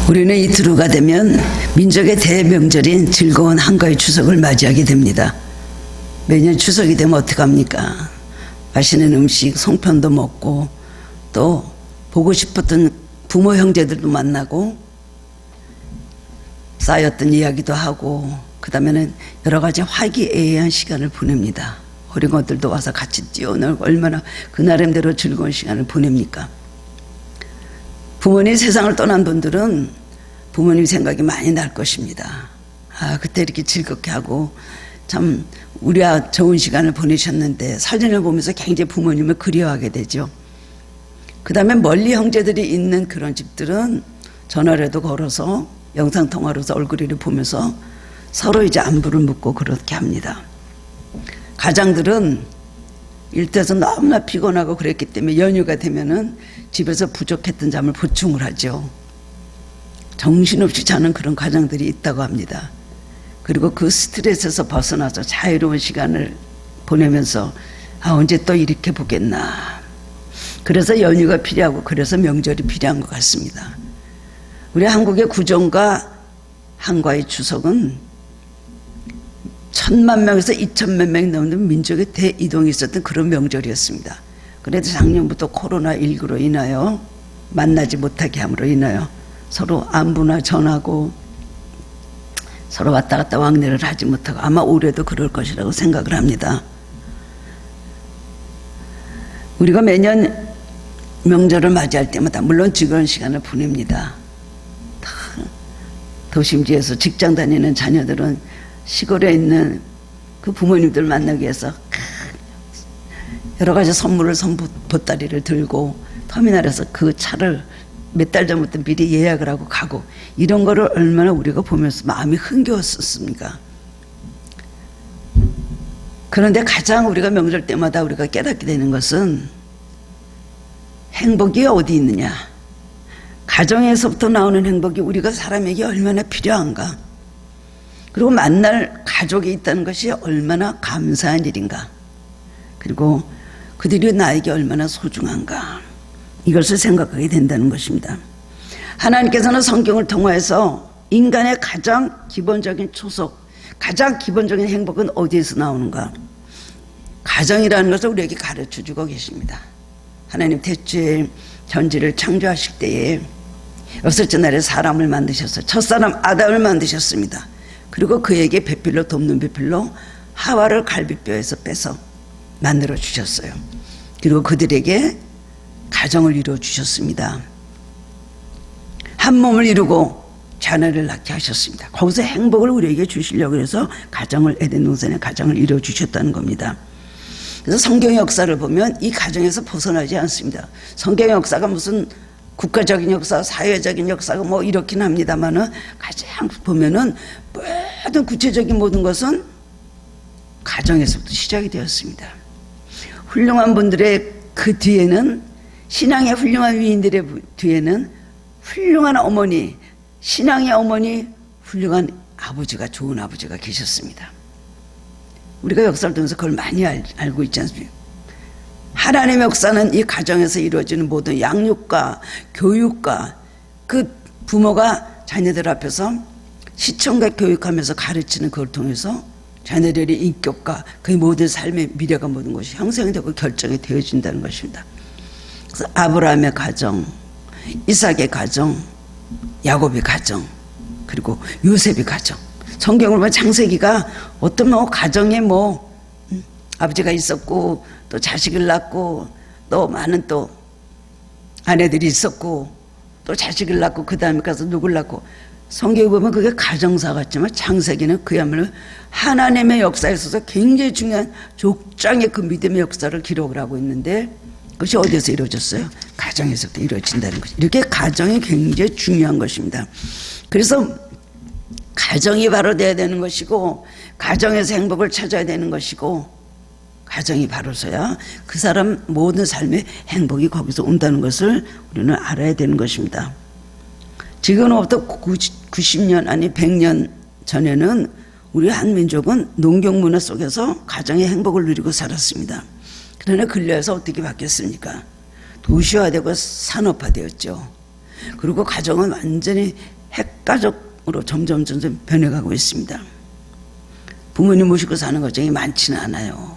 우리는 이틀 후가 되면 민족의 대명절인 즐거운 한가위 추석을 맞이하게 됩니다. 매년 추석이 되면 어떡합니까? 맛있는 음식, 송편도 먹고 또 보고 싶었던 부모 형제들도 만나고 쌓였던 이야기도 하고 그 다음에는 여러 가지 화기애애한 시간을 보냅니다. 어린 것들도 와서 같이 뛰어놀고 얼마나 그 나름대로 즐거운 시간을 보냅니까? 부모님 세상을 떠난 분들은 부모님 생각이 많이 날 것입니다. 그때 이렇게 즐겁게 하고 참 우리와 좋은 시간을 보내셨는데 사진을 보면서 굉장히 부모님을 그리워하게 되죠. 그 다음에 멀리 형제들이 있는 그런 집들은 전화라도 걸어서 영상통화로서 얼굴을 보면서 서로 이제 안부를 묻고 그렇게 합니다. 가장들은 일터에서 너무나 피곤하고 그랬기 때문에 연휴가 되면은 집에서 부족했던 잠을 보충을 하죠. 정신없이 자는 그런 가장들이 있다고 합니다. 그리고 그 스트레스에서 벗어나서 자유로운 시간을 보내면서 언제 또 이렇게 보겠나. 그래서 연휴가 필요하고 그래서 명절이 필요한 것 같습니다. 우리 한국의 구정과 한가위 추석은 1000만 명에서 2000만 명이 넘는 민족의 대이동이 있었던 그런 명절이었습니다. 그래도 작년부터 코로나19로 인하여 만나지 못하게 함으로 인하여 서로 안부나 전하고 서로 왔다 갔다 왕래를 하지 못하고 아마 올해도 그럴 것이라고 생각을 합니다. 우리가 매년 명절을 맞이할 때마다 물론 즐거운 시간을 보냅니다. 도심지에서 직장 다니는 자녀들은 시골에 있는 그 부모님들 만나기 위해서 여러 가지 선물을 보따리를 들고 터미널에서 그 차를 몇 달 전부터 미리 예약을 하고 가고 이런 거를 얼마나 우리가 보면서 마음이 흥겨웠었습니까? 그런데 가장 우리가 명절 때마다 우리가 깨닫게 되는 것은 행복이 어디 있느냐? 가정에서부터 나오는 행복이 우리가 사람에게 얼마나 필요한가? 그리고 만날 가족이 있다는 것이 얼마나 감사한 일인가? 그리고 그들이 나에게 얼마나 소중한가? 이것을 생각하게 된다는 것입니다. 하나님께서는 성경을 통해서 인간의 가장 기본적인 초석, 가장 기본적인 행복은 어디에서 나오는가? 가정이라는 것을 우리에게 가르쳐 주고 계십니다. 하나님 태초에 전지를 창조하실 때에 여섯째 날에 사람을 만드셨어요. 첫사람 아담을 만드셨습니다. 그리고 그에게 배필로 돕는 배필로 하와를 갈비뼈에서 빼서 만들어 주셨어요. 그리고 그들에게 가정을 이루어 주셨습니다. 한 몸을 이루고 자녀를 낳게 하셨습니다. 거기서 행복을 우리에게 주시려고 해서 가정을 에덴 동산에 가정을 이루어 주셨다는 겁니다. 그래서 성경의 역사를 보면 이 가정에서 벗어나지 않습니다. 성경의 역사가 무슨 국가적인 역사, 사회적인 역사가 뭐 이렇긴 합니다만은 가장 보면은 모든 구체적인 모든 것은 가정에서부터 시작이 되었습니다. 훌륭한 분들의 그 뒤에는 신앙의 훌륭한 위인들의 뒤에는 훌륭한 어머니, 신앙의 어머니, 훌륭한 아버지가 좋은 아버지가 계셨습니다. 우리가 역사를 통해서 그걸 많이 알고 있지 않습니까? 하나님의 역사는 이 가정에서 이루어지는 모든 양육과 교육과 그 부모가 자녀들 앞에서 시청과 교육하면서 가르치는 그걸 통해서 자녀들의 인격과 그의 모든 삶의 미래가 모든 것이 형성이 되고 결정이 되어진다는 것입니다. 그래서 아브라함의 가정, 이삭의 가정, 야곱의 가정, 그리고 요셉의 가정. 성경을 보면 창세기가 어떤 가정에 아버지가 있었고 또 자식을 낳고 또 많은 또 아내들이 있었고 또 자식을 낳고 그 다음에 가서 누굴 낳고 성경에 보면 그게 가정사 같지만 창세기는 그야말로 하나님의 역사에 있어서 굉장히 중요한 족장의 그 믿음의 역사를 기록을 하고 있는데 그것이 어디에서 이루어졌어요? 가정에서부터 이루어진다는 것이. 이렇게 가정이 굉장히 중요한 것입니다. 그래서 가정이 바로 돼야 되는 것이고 가정에서 행복을 찾아야 되는 것이고 가정이 바로서야 그 사람 모든 삶의 행복이 거기서 온다는 것을 우리는 알아야 되는 것입니다. 지금부터 90년 아니 100년 전에는 우리 한민족은 농경문화 속에서 가정의 행복을 누리고 살았습니다. 그러나 근래에서 어떻게 바뀌었습니까? 도시화되고 산업화되었죠. 그리고 가정은 완전히 핵가족으로 점점 변해가고 있습니다. 부모님 모시고 사는 과정이 많지는 않아요.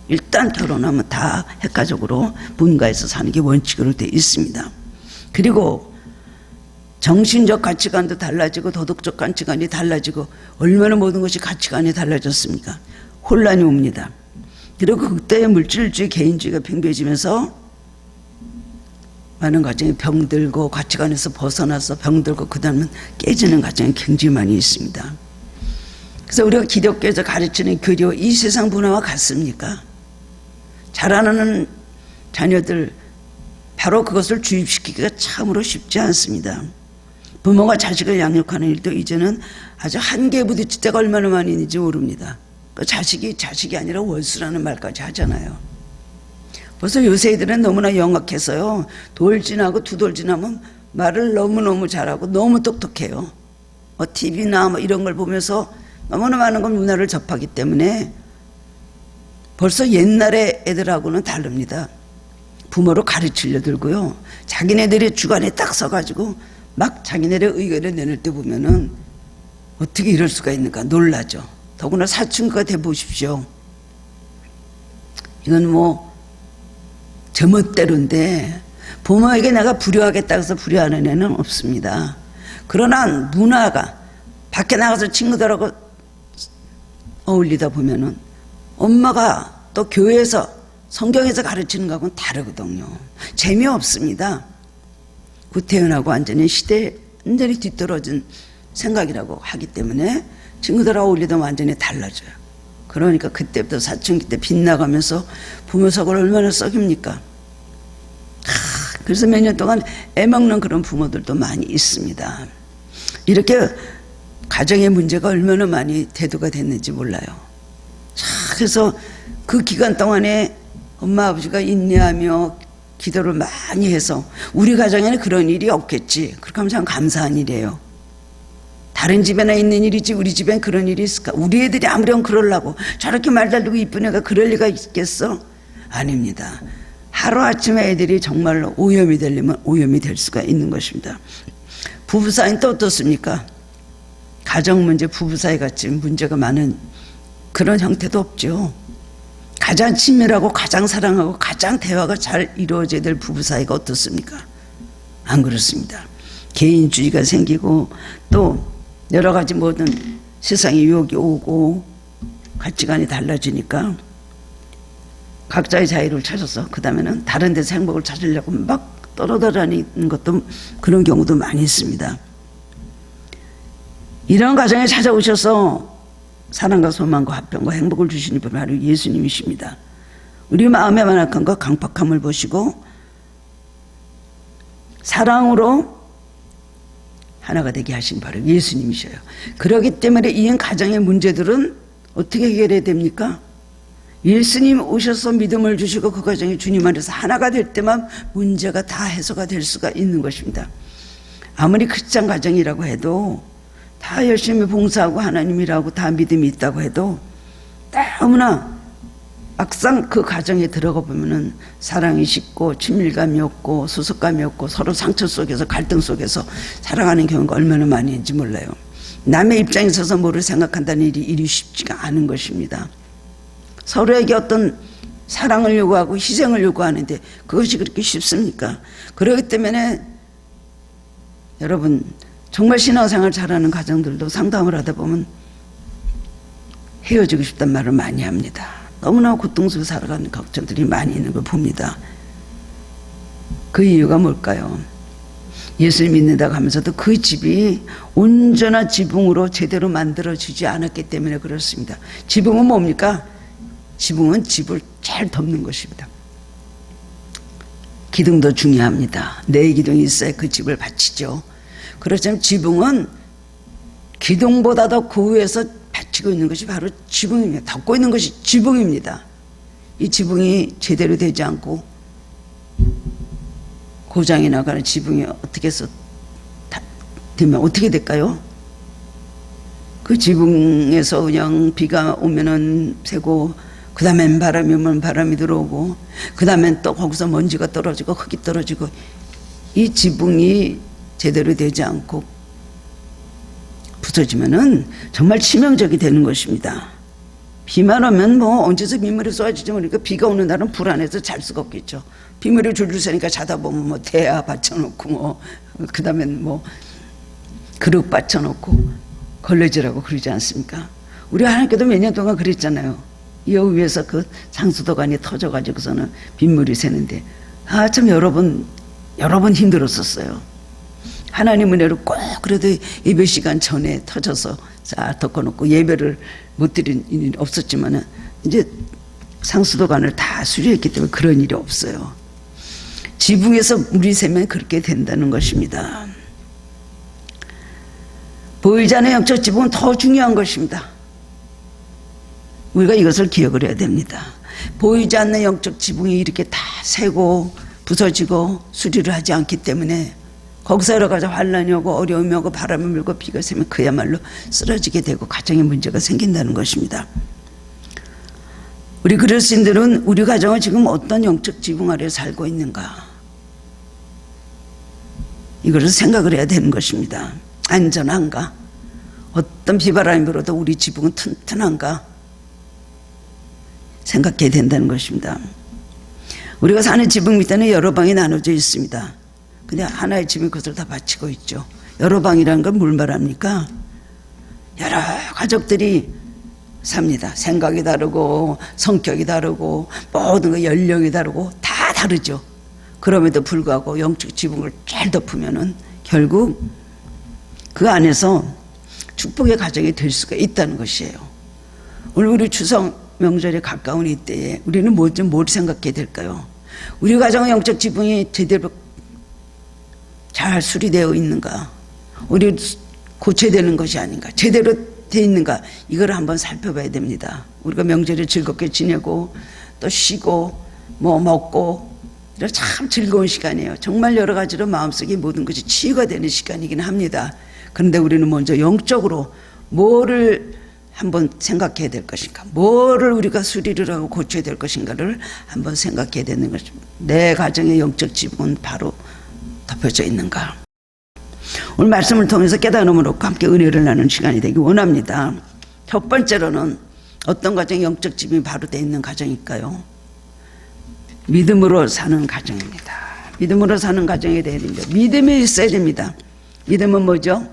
일단 결혼하면 다 핵가족으로 분가해서 사는 게 원칙으로 되어 있습니다. 그리고 정신적 가치관도 달라지고 도덕적 가치관이 달라지고 얼마나 모든 것이 가치관이 달라졌습니까? 혼란이 옵니다. 그리고 그때의 물질주의, 개인주의가 팽배해지면서 많은 과정이 병들고 가치관에서 벗어나서 병들고 그 다음은 깨지는 과정이 굉장히 많이 있습니다. 그래서 우리가 기독교에서 가르치는 교리와 이 세상 문화와 같습니까? 자라나는 자녀들 바로 그것을 주입시키기가 참으로 쉽지 않습니다. 부모가 자식을 양육하는 일도 이제는 아주 한계에 부딪힐 때가 얼마나 많이 있는지 모릅니다. 그 자식이 아니라 원수라는 말까지 하잖아요. 벌써 요새 애들은 너무나 영악해서요. 돌 지나고 두 돌 지나면 말을 너무너무 잘하고 너무 똑똑해요. TV나 이런 걸 보면서 너무나 많은 건 문화를 접하기 때문에 벌써 옛날의 애들하고는 다릅니다. 부모로 가르치려 들고요. 자기네들의 주관에 딱 서가지고 막 자기네들의 의견을 내놓을 때 보면은 어떻게 이럴 수가 있는가 놀라죠. 더구나 사춘기가 돼 보십시오. 이건 제멋대로인데 부모에게 내가 불효하겠다 해서 불효하는 애는 없습니다. 그러나 문화가 밖에 나가서 친구들하고 어울리다 보면은 엄마가 또 교회에서 성경에서 가르치는 거하고는 다르거든요. 재미없습니다. 구태연하고 완전히 시대에 완전히 뒤떨어진 생각이라고 하기 때문에 친구들하고 어울리다 완전히 달라져요. 그러니까 그때부터 사춘기 때 빗나가면서 부모 속을 얼마나 썩입니까? 그래서 몇 년 동안 애먹는 그런 부모들도 많이 있습니다. 이렇게 가정의 문제가 얼마나 많이 대두가 됐는지 몰라요. 그래서 그 기간 동안에 엄마 아버지가 인내하며 기도를 많이 해서 우리 가정에는 그런 일이 없겠지. 그렇게 하면 참 감사한 일이에요. 다른 집에나 있는 일이지 우리 집엔 그런 일이 있을까? 우리 애들이 아무렴 그러려고 저렇게 말 잘 듣고 이쁜 애가 그럴 리가 있겠어? 아닙니다. 하루아침에 애들이 정말로 오염이 되려면 오염이 될 수가 있는 것입니다. 부부 사이는 또 어떻습니까? 가정 문제, 부부 사이 같이 문제가 많은 그런 형태도 없죠. 가장 친밀하고 가장 사랑하고 가장 대화가 잘 이루어져야 될 부부 사이가 어떻습니까? 안 그렇습니다. 개인주의가 생기고 또 여러 가지 모든 세상에 유혹이 오고 가치관이 달라지니까 각자의 자유를 찾아서 그 다음에는 다른 데서 행복을 찾으려고 막 떨어다니는 것도 그런 경우도 많이 있습니다. 이런 가정에 찾아오셔서 사랑과 소망과 화평과 행복을 주시는 분이 바로 예수님이십니다. 우리 마음의 완악함과 강팍함을 보시고 사랑으로 하나가 되게 하신 바로 예수님이셔요. 그렇기 때문에 이 가정의 문제들은 어떻게 해결해야 됩니까? 예수님 오셔서 믿음을 주시고 그 가정이 주님 안에서 하나가 될 때만 문제가 다 해소가 될 수가 있는 것입니다. 아무리 크리스찬 가정이라고 해도 다 열심히 봉사하고 하나님이라고 다 믿음이 있다고 해도 너무나 막상 그 가정에 들어가 보면은 사랑이 식고 친밀감이 없고 소속감이 없고 서로 상처 속에서 갈등 속에서 살아가는 경우가 얼마나 많이 있는지 몰라요. 남의 입장에 서서 뭐를 생각한다는 일이 쉽지가 않은 것입니다. 서로에게 어떤 사랑을 요구하고 희생을 요구하는데 그것이 그렇게 쉽습니까? 그렇기 때문에 여러분 정말 신앙생활 잘하는 가정들도 상담을 하다 보면 헤어지고 싶단 말을 많이 합니다. 너무나 고통 속에 살아가는 가정들이 많이 있는 걸 봅니다. 그 이유가 뭘까요? 예수를 믿는다고 하면서도 그 집이 온전한 지붕으로 제대로 만들어지지 않았기 때문에 그렇습니다. 지붕은 뭡니까? 지붕은 집을 잘 덮는 것입니다. 기둥도 중요합니다. 내 기둥이 있어야 그 집을 받치죠. 그렇지만 지붕은 기둥보다 더 그 위에서 받치고 있는 것이 바로 지붕입니다. 덮고 있는 것이 지붕입니다. 이 지붕이 제대로 되지 않고 고장이 나가는 지붕이 어떻게 해서 되면 어떻게 될까요? 그 지붕에서 그냥 비가 오면은 새고 그 다음엔 바람이 오면 바람이 들어오고 그 다음엔 또 거기서 먼지가 떨어지고 흙이 떨어지고 이 지붕이 제대로 되지 않고 부서지면은 정말 치명적이 되는 것입니다. 비만 오면 뭐 언제서 빗물이 쏟아질지 모르니까 비가 오는 날은 불안해서 잘 수가 없겠죠. 빗물이 줄줄 새니까 자다 보면 뭐 대야 받쳐놓고 뭐 그다음엔 뭐 그릇 받쳐놓고 걸레질하고 그러지 않습니까? 우리 하나님께도 몇 년 동안 그랬잖아요. 여 위에서 그 상수도관이 터져가지고서는 빗물이 새는데 참 여러 번 힘들었었어요. 하나님 은혜로 꼭 그래도 예배 시간 전에 터져서 잘 덮어놓고 예배를 못 드린 일이 없었지만은 이제 상수도관을 다 수리했기 때문에 그런 일이 없어요. 지붕에서 물이 새면 그렇게 된다는 것입니다. 보이지 않는 영적 지붕은 더 중요한 것입니다. 우리가 이것을 기억을 해야 됩니다. 보이지 않는 영적 지붕이 이렇게 다 새고 부서지고 수리를 하지 않기 때문에 거기서 여러 가지 환란이 오고 어려움이 오고 바람이 불고 비가 새면 그야말로 쓰러지게 되고 가정에 문제가 생긴다는 것입니다. 우리 그리스도인들은 우리 가정은 지금 어떤 영적 지붕 아래 살고 있는가, 이것을 생각을 해야 되는 것입니다. 안전한가? 어떤 비바람이 불어도 우리 지붕은 튼튼한가? 생각해야 된다는 것입니다. 우리가 사는 지붕 밑에는 여러 방이 나눠져 있습니다. 근데 하나의 집이 그것을 다 바치고 있죠. 여러 방이라는 건 뭘 말합니까? 여러 가족들이 삽니다. 생각이 다르고 성격이 다르고 모든 거 연령이 다르고 다 다르죠. 그럼에도 불구하고 영적 지붕을 잘 덮으면은 결국 그 안에서 축복의 가정이 될 수가 있다는 것이에요. 오늘 우리 추석 명절에 가까운 이때에 우리는 뭘 생각해야 될까요? 우리 가정의 영적 지붕이 제대로 잘 수리되어 있는가, 우리 고쳐야 되는 것이 아닌가, 제대로 되어 있는가, 이걸 한번 살펴봐야 됩니다. 우리가 명절에 즐겁게 지내고 또 쉬고 뭐 먹고 참 즐거운 시간이에요. 정말 여러 가지로 마음속에 모든 것이 치유가 되는 시간이긴 합니다. 그런데 우리는 먼저 영적으로 뭐를 한번 생각해야 될 것인가, 뭐를 우리가 수리를 하고 고쳐야 될 것인가를 한번 생각해야 되는 것입니다. 내 가정의 영적 지붕은 바로 덮여져 있는가. 오늘 말씀을 통해서 깨달음을 얻고 함께 은혜를 나누는 시간이 되기 원합니다. 첫 번째로는 어떤 가정의 영적 지붕이 바로 되어 있는 가정일까요? 믿음으로 사는 가정입니다. 믿음으로 사는 가정이 되어야 됩니다. 믿음이 있어야 됩니다. 믿음은 뭐죠?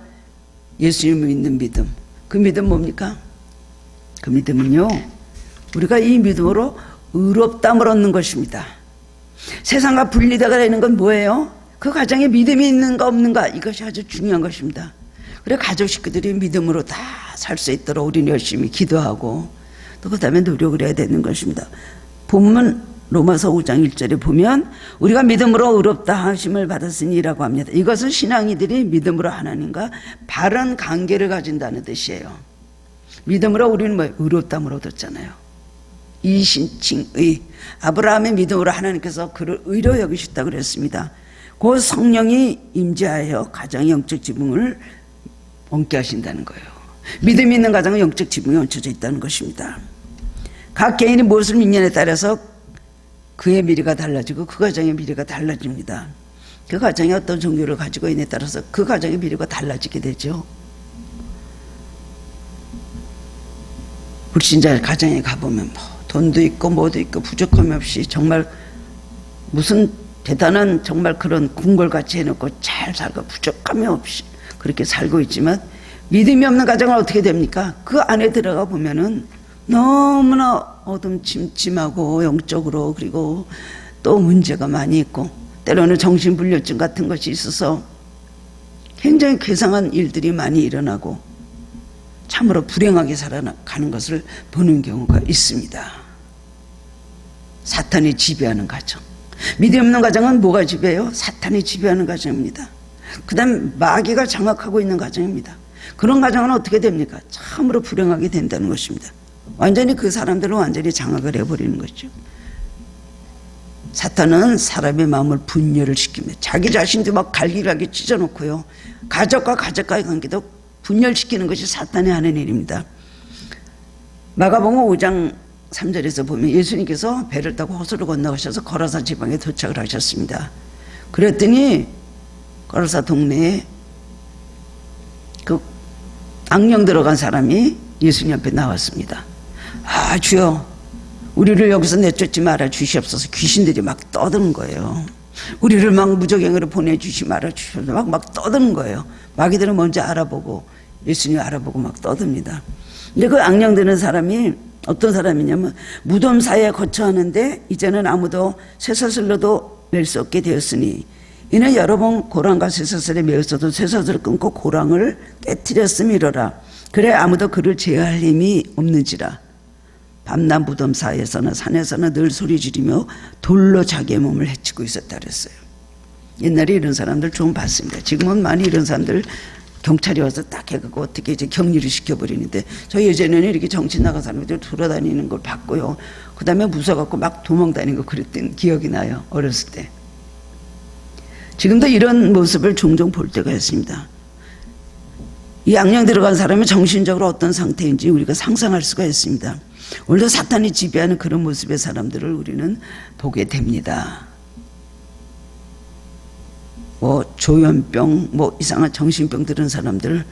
예수님을 믿는 믿음. 그 믿음 뭡니까? 그 믿음은요, 우리가 이 믿음으로 의롭다함을 얻는 것입니다. 세상과 분리되가 되는 건 뭐예요? 그 가정에 믿음이 있는가 없는가, 이것이 아주 중요한 것입니다. 그래 가족 식구들이 믿음으로 다 살 수 있도록 우리는 열심히 기도하고 또 그 다음에 노력을 해야 되는 것입니다. 본문 로마서 5장 1절에 보면 우리가 믿음으로 의롭다 하심을 받았으니라고 합니다. 이것은 신앙이들이 믿음으로 하나님과 바른 관계를 가진다는 뜻이에요. 믿음으로 우리는 뭐 의롭다함을 얻었잖아요. 이신칭의, 아브라함의 믿음으로 하나님께서 그를 의로 여기셨다고 그랬습니다. 그 성령이 임재하여 가정의 영적 지붕을 얹게 하신다는 거예요. 믿음이 있는 가정은 영적 지붕이 얹혀져 있다는 것입니다. 각 개인이 무엇을 믿냐에 따라서 그의 미래가 달라지고 그 가정의 미래가 달라집니다. 그 가정이 어떤 종교를 가지고 있냐에 따라서 그 가정의 미래가 달라지게 되죠. 불신자 가정에 가보면 뭐 돈도 있고 뭐도 있고 부족함이 없이 정말 무슨 대단한 정말 그런 궁궐같이 해놓고 잘 살고 부족함이 없이 그렇게 살고 있지만 믿음이 없는 가정은 어떻게 됩니까? 그 안에 들어가 보면은 너무나 어둠침침하고 영적으로, 그리고 또 문제가 많이 있고 때로는 정신불면증 같은 것이 있어서 굉장히 괴상한 일들이 많이 일어나고 참으로 불행하게 살아가는 것을 보는 경우가 있습니다. 사탄이 지배하는 가정. 믿음 없는 가정은 뭐가 지배해요? 사탄이 지배하는 가정입니다. 그 다음 마귀가 장악하고 있는 가정입니다. 그런 가정은 어떻게 됩니까? 참으로 불행하게 된다는 것입니다. 완전히 그 사람들을 완전히 장악을 해버리는 거죠. 사탄은 사람의 마음을 분열을 시킵니다. 자기 자신도 막 갈기갈기 찢어놓고요, 가족과 가족과의 관계도 분열시키는 것이 사탄이 하는 일입니다. 마가복음 5장 3절에서 보면 예수님께서 배를 타고 호수를 건너가셔서 거라사 지방에 도착을 하셨습니다. 그랬더니 거라사 동네에 그 악령 들어간 사람이 예수님 앞에 나왔습니다. 아, 주여, 우리를 여기서 내쫓지 말아 주시옵소서. 귀신들이 막 떠드는 거예요. 우리를 막 무적행으로 보내주시 말아 주시옵소서. 막 떠드는 거예요. 마귀들은 먼저 알아보고 예수님 알아보고 막 떠듭니다. 근데 그 악령 드는 사람이 어떤 사람이냐면, 무덤 사이에 거처하는데 이제는 아무도 쇠사슬로도 멜 수 없게 되었으니 이는 여러 번 고랑과 쇠사슬에 매었어도 쇠사슬을 끊고 고랑을 깨뜨렸음이로라. 그래 아무도 그를 제어할 힘이 없는지라. 밤낮 무덤 사이에서나 산에서나 늘 소리 지르며 돌로 자기의 몸을 해치고 있었다 그랬어요. 옛날에 이런 사람들 좀 봤습니다. 지금은 많이 이런 사람들 경찰이 와서 딱 해갖고 어떻게 이제 격리를 시켜버리는데, 저 예전에는 이렇게 정신 나간 사람들 돌아다니는 걸 봤고요. 그 다음에 무서워갖고 막 도망다니는 거 그랬던 기억이 나요. 어렸을 때. 지금도 이런 모습을 종종 볼 때가 있습니다. 이 악령 들어간 사람이 정신적으로 어떤 상태인지 우리가 상상할 수가 있습니다. 오늘도 사탄이 지배하는 그런 모습의 사람들을 우리는 보게 됩니다. 뭐 조현병, 뭐 이상한 정신병 들은 사람들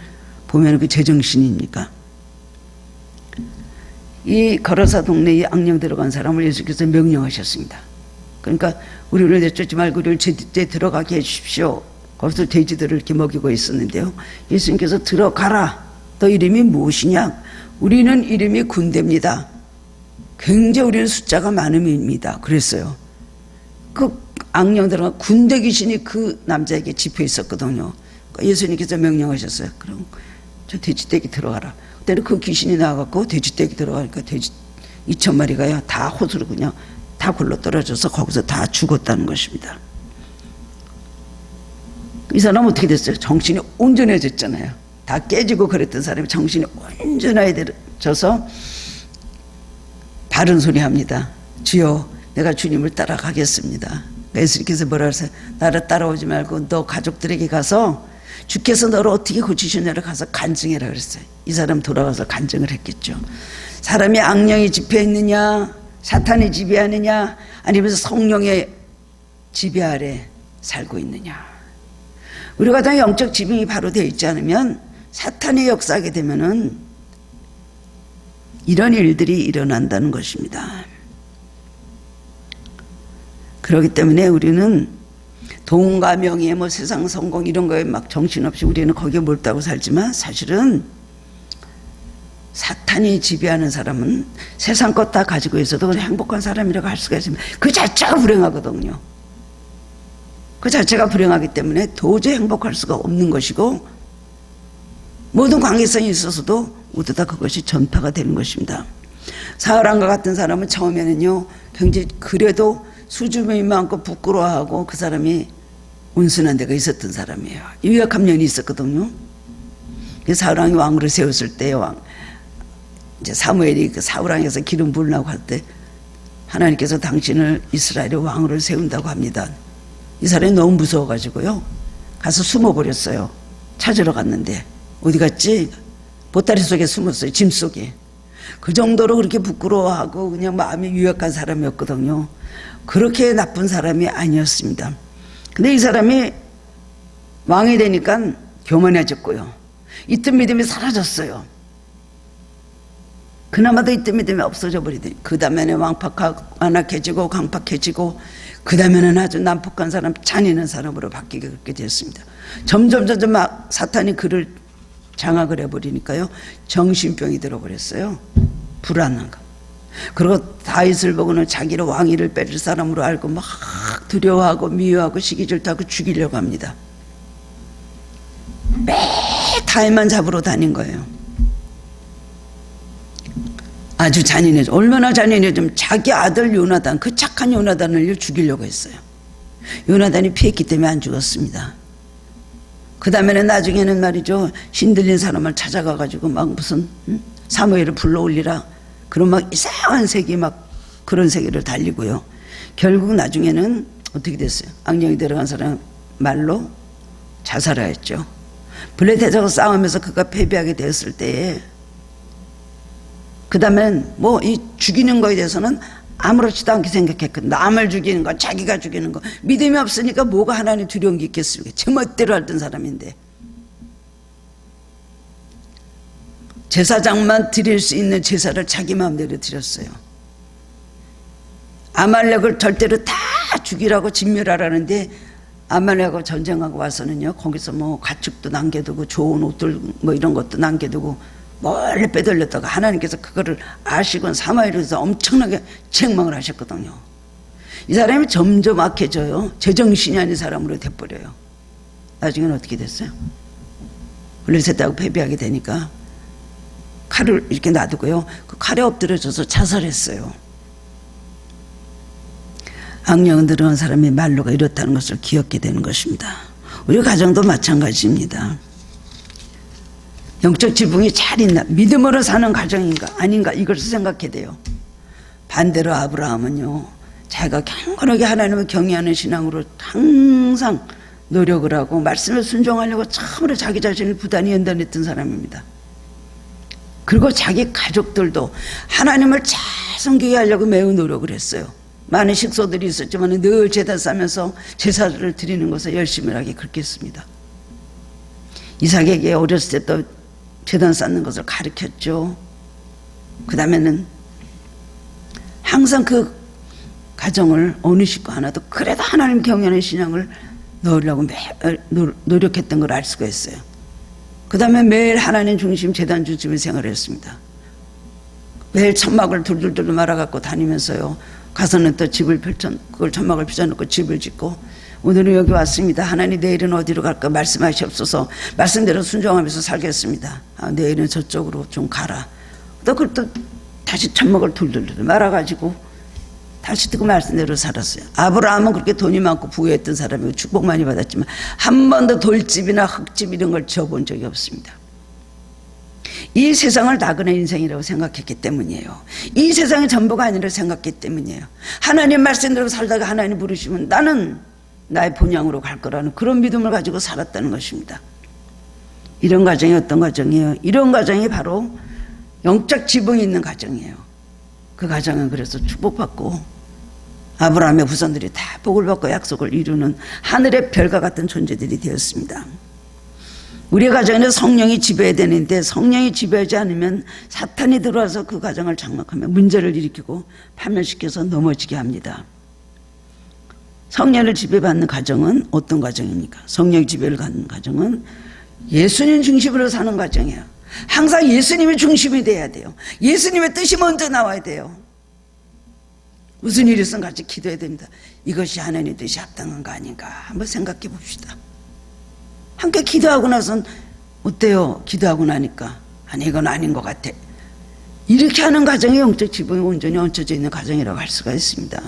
보면 그 제정신입니까? 이 거라사 동네에 악령 들어간 사람을 예수께서 명령하셨습니다. 그러니까 우리를 내쫓지 말고 우리를 제때 들어가게 해주십시오. 거기서 돼지들을 이렇게 먹이고 있었는데요. 예수님께서 들어가라. 너 이름이 무엇이냐? 우리는 이름이 군대입니다. 굉장히 우리는 숫자가 많음입니다. 그랬어요. 그 악령 들어간 군대 귀신이 그 남자에게 집혀 있었거든요. 그러니까 예수님께서 명령하셨어요. 그럼 저 돼지떼기 들어가라. 그때는 그 귀신이 나와갖고 돼지떼기 들어가니까 돼지 2,000마리가요 다 호수로 그냥 다 굴러 떨어져서 거기서 다 죽었다는 것입니다. 이 사람은 어떻게 됐어요? 정신이 온전해졌잖아요. 다 깨지고 그랬던 사람이 정신이 온전해져서 바른 소리 합니다. 주여, 내가 주님을 따라가겠습니다. 예수님께서 뭐라 그러세요? 나를 따라오지 말고 너 가족들에게 가서 주께서 너를 어떻게 고치셨냐를 가서 간증해라 그랬어요. 이 사람 돌아가서 간증을 했겠죠. 사람이 악령이 지배했느냐, 사탄이 지배하느냐, 아니면 성령의 지배 아래 살고 있느냐. 우리가 다 영적 지붕이 바로 되어 있지 않으면, 사탄이 역사하게 되면은 이런 일들이 일어난다는 것입니다. 그렇기 때문에 우리는 돈과 명예, 뭐 세상 성공 이런 거에 막 정신없이 우리는 거기에 몰두하고 살지만, 사실은 사탄이 지배하는 사람은 세상 것 다 가지고 있어도 그냥 행복한 사람이라고 할 수가 있습니다. 그 자체가 불행하거든요. 그 자체가 불행하기 때문에 도저히 행복할 수가 없는 것이고, 모든 관계성이 있어서도 모두 다 그것이 전파가 되는 것입니다. 사울왕과 같은 사람은 처음에는요 굉장히 그래도 수줍음이 많고 부끄러워하고 그 사람이 온순한 데가 있었던 사람이에요. 유약한 면이 있었거든요. 사울왕이 왕으로 세웠을 때 이제 사무엘이 그 사울왕에서 기름 부으려고 할 때 하나님께서 당신을 이스라엘의 왕으로 세운다고 합니다. 이 사람이 너무 무서워가지고요 가서 숨어버렸어요. 찾으러 갔는데 어디 갔지? 보따리 속에 숨었어요. 짐 속에. 그 정도로 그렇게 부끄러워하고 그냥 마음이 유약한 사람이었거든요. 그렇게 나쁜 사람이 아니었습니다. 근데 이 사람이 왕이 되니까 교만해졌고요, 있던 믿음이 사라졌어요. 그나마도 있던 믿음이 없어져 버리더니 그 다음에는 완악해지고 강팍해지고, 그 다음에는 아주 난폭한 사람, 잔인한 사람으로 바뀌게 그렇게 됐습니다. 점점 막 사탄이 그를 장악을 해버리니까요 정신병이 들어버렸어요. 불안한 거. 그리고 다윗을 보고는 자기를 왕위를 뺏을 사람으로 알고 막 두려워하고 미워하고 시기질투하고 죽이려고 합니다. 매 다윗만 잡으러 다닌 거예요. 아주 잔인해져. 얼마나 잔인해지면 자기 아들 요나단, 그 착한 요나단을 죽이려고 했어요. 요나단이 피했기 때문에 안 죽었습니다. 그 다음에는 나중에는 말이죠, 신들린 사람을 찾아가가지고 막 무슨 사무엘을 불러올리라, 그런 막 이상한 세계, 막 그런 세계를 달리고요. 결국 나중에는 어떻게 됐어요? 악령이 들어간 사람 말로 자살하였죠. 블레셋하고 싸우면서 그가 패배하게 되었을 때에, 그 다음엔 뭐 이 죽이는 거에 대해서는 아무렇지도 않게 생각했거든. 남을 죽이는 거, 자기가 죽이는 거, 믿음이 없으니까 뭐가 하나님 두려운 게 있겠습니까? 제멋대로 했던 사람인데. 제사장만 드릴 수 있는 제사를 자기 마음대로 드렸어요. 아말렉을 절대로 다 죽이라고 진멸하라는데 아말렉하고 전쟁하고 와서는요, 거기서 뭐 가축도 남겨두고 좋은 옷들 뭐 이런 것도 남겨두고 멀리 빼돌렸다가 하나님께서 그거를 아시곤 사마엘에 서 엄청나게 책망을 하셨거든요. 이 사람이 점점 악해져요. 제정신이 아닌 사람으로 돼버려요. 나중에는 어떻게 됐어요? 블레셋하고 패배하게 되니까 칼을 이렇게 놔두고요, 그 칼에 엎드려져서 자살했어요. 악령은 들어온 사람의 말로가 이렇다는 것을 기억하게 되는 것입니다. 우리 가정도 마찬가지입니다. 영적 지붕이 잘 있나, 믿음으로 사는 가정인가 아닌가, 이걸 생각해야 돼요. 반대로 아브라함은요, 자기가 경건하게 하나님을 경외하는 신앙으로 항상 노력을 하고 말씀에 순종하려고 참으로 자기 자신을 부단히 연단했던 사람입니다. 그리고 자기 가족들도 하나님을 잘 섬기게 하려고 매우 노력을 했어요. 많은 식소들이 있었지만 늘 제단 싸면서 제사를 드리는 것을 열심히 하게 그렇게 했습니다. 이삭에게 어렸을 때 또 제단 쌓는 것을 가르쳤죠. 그 다음에는 항상 그 가정을 어느 식구 하나도 그래도 하나님 경외하는 신앙을 넣으려고 노력했던 걸 알 수가 있어요. 그 다음에 매일 하나님 중심 제단 중심의 생활을 했습니다. 매일 천막을 둘둘둘 말아갖고 다니면서요, 가서는 또 집을 그걸 천막을 펼쳐놓고 집을 짓고, 오늘은 여기 왔습니다. 하나님 내일은 어디로 갈까 말씀하시옵소서. 말씀대로 순종하면서 살겠습니다. 내일은 저쪽으로 좀 가라. 또 그걸 또 다시 천막을 둘둘둘 말아가지고 다시 듣고 말씀대로 살았어요. 아브라함은 그렇게 돈이 많고 부유했던 사람이고 축복 많이 받았지만 한 번도 돌집이나 흙집 이런 걸 지어본 적이 없습니다. 이 세상을 나그네 인생이라고 생각했기 때문이에요. 이 세상이 전부가 아니라 생각했기 때문이에요. 하나님 말씀대로 살다가 하나님 부르시면 나는 나의 본향으로 갈 거라는 그런 믿음을 가지고 살았다는 것입니다. 이런 가정이 어떤 가정이에요? 이런 가정이 바로 영적 지붕이 있는 가정이에요. 그 가정은 그래서 축복받고 아브라함의 후손들이 다 복을 받고 약속을 이루는 하늘의 별과 같은 존재들이 되었습니다. 우리 가정에는 성령이 지배해야 되는데 성령이 지배하지 않으면 사탄이 들어와서 그 가정을 장막하며 문제를 일으키고 파멸시켜서 넘어지게 합니다. 성령을 지배받는 가정은 어떤 가정입니까? 성령 지배를 받는 가정은 예수님 중심으로 사는 가정이에요. 항상 예수님이 중심이 돼야 돼요. 예수님의 뜻이 먼저 나와야 돼요. 무슨 일이 있으면 같이 기도해야 됩니다. 이것이 하나님의 뜻이 합당한 거 아닌가 한번 생각해 봅시다. 함께 기도하고 나선 어때요? 기도하고 나니까 아니 이건 아닌 것 같아. 이렇게 하는 가정이 영적 지붕이 온전히 얹혀져 있는 가정이라고 할 수가 있습니다.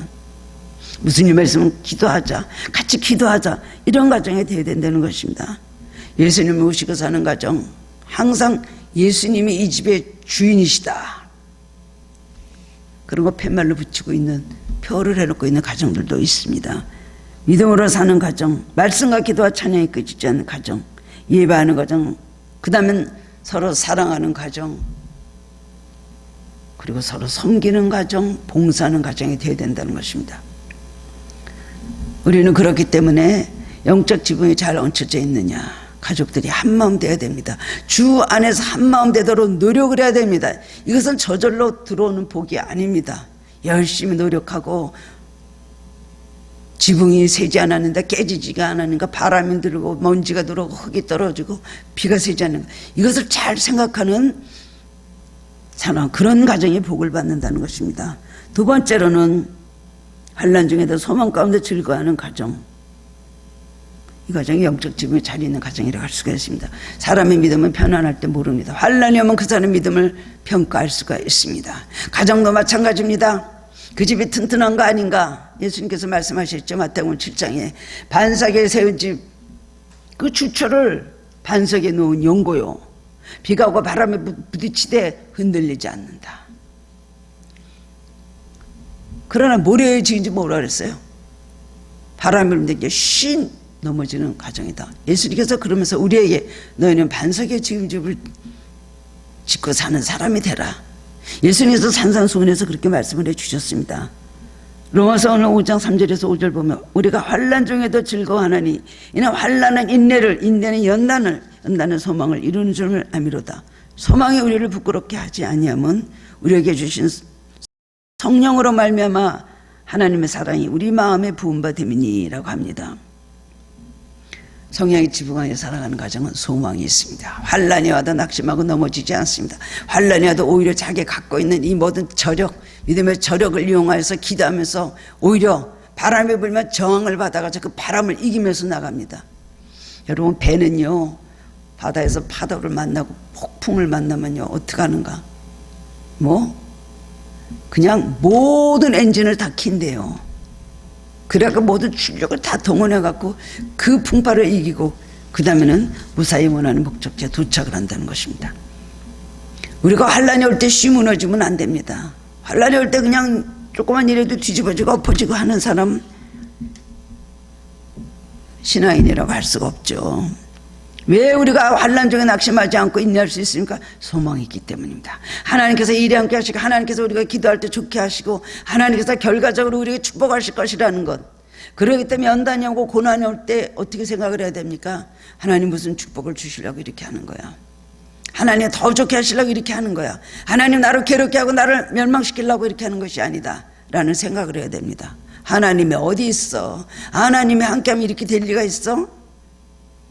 무슨 일 말씀은 기도하자, 같이 기도하자, 이런 가정이 되어야 된다는 것입니다. 예수님이 오시고 사는 가정, 항상 예수님이 이 집의 주인이시다, 그런 거 팻말로 붙이고 있는, 표를 해놓고 있는 가정들도 있습니다. 믿음으로 사는 가정, 말씀과 기도와 찬양이 끊이지 않는 가정, 예배하는 가정, 그 다음엔 서로 사랑하는 가정, 그리고 서로 섬기는 가정, 봉사하는 가정이 되어야 된다는 것입니다. 우리는 그렇기 때문에 영적 지붕이 잘 얹혀져 있느냐, 가족들이 한마음 되어야 됩니다. 주 안에서 한마음 되도록 노력을 해야 됩니다. 이것은 저절로 들어오는 복이 아닙니다. 열심히 노력하고 지붕이 새지 않았는데 깨지지가 않았는가, 바람이 들고 먼지가 들어오고 흙이 떨어지고 비가 새지 않는가, 이것을 잘 생각하는 사람, 그런 가정이 복을 받는다는 것입니다. 두 번째로는 환난 중에도 소망 가운데 즐거워하는 가정, 이 가정이 영적 지붕이 잘 있는 가정이라고 할 수가 있습니다. 사람의 믿음은 편안할 때 모릅니다. 환난이 오면 그 사람의 믿음을 평가할 수가 있습니다. 가정도 마찬가지입니다. 그 집이 튼튼한 거 아닌가, 예수님께서 말씀하셨죠. 마태복음 7장에 반석에 세운 집, 그 주초를 반석에 놓은 용고요, 비가 오고 바람에 부딪히되 흔들리지 않는다. 그러나 모래에 지은 집 뭐라 그랬어요? 바람이 불면 이제 쉰 넘어지는 가정이다. 예수님께서 그러면서 우리에게 너희는 반석에 지은 집을 짓고 사는 사람이 되라, 예수님께서 산산수훈에서 그렇게 말씀을 해주셨습니다. 로마서 오늘 5장 3절에서 5절 보면 우리가 환난 중에도 즐거워하나니 이는 환난은 인내를, 인내는 연단을, 연단은 소망을 이루는 줄을 아미로다. 소망이 우리를 부끄럽게 하지 아니하면 우리에게 주신 성령으로 말미암아 하나님의 사랑이 우리 마음에 부음바 됨이니라고 합니다. 성령의 지붕하에 살아가는 가정은 소망이 있습니다. 환난이 와도 낙심하고 넘어지지 않습니다. 환난이 와도 오히려 자기 갖고 있는 이 모든 저력, 믿음의 저력을 이용하여서 기도하면서 오히려 바람이 불면 저항을 받아가지고 그 바람을 이기면서 나갑니다. 여러분, 배는요, 바다에서 파도를 만나고 폭풍을 만나면요 어떻게 하는가? 그냥 모든 엔진을 다 킨대요. 그래갖고 모든 출력을 다 동원해갖고 그 풍파를 이기고 그 다음에는 무사히 원하는 목적지에 도착을 한다는 것입니다. 우리가 환란이 올 때 쉬 무너지면 안 됩니다. 환란이 올 때 그냥 조그만 일에도 뒤집어지고 엎어지고 하는 사람 신앙인이라고 할 수가 없죠. 왜 우리가 환난 중에 낙심하지 않고 인내할 수 있습니까? 소망이 있기 때문입니다. 하나님께서 일에 함께 하시고 하나님께서 우리가 기도할 때 좋게 하시고 하나님께서 결과적으로 우리에게 축복하실 것이라는 것. 그렇기 때문에 연단이 오고 고난이 올 때 어떻게 생각을 해야 됩니까? 하나님 무슨 축복을 주시려고 이렇게 하는 거야. 하나님 더 좋게 하시려고 이렇게 하는 거야. 하나님 나를 괴롭게 하고 나를 멸망시키려고 이렇게 하는 것이 아니다 라는 생각을 해야 됩니다. 하나님이 어디 있어? 하나님이 함께하면 이렇게 될 리가 있어?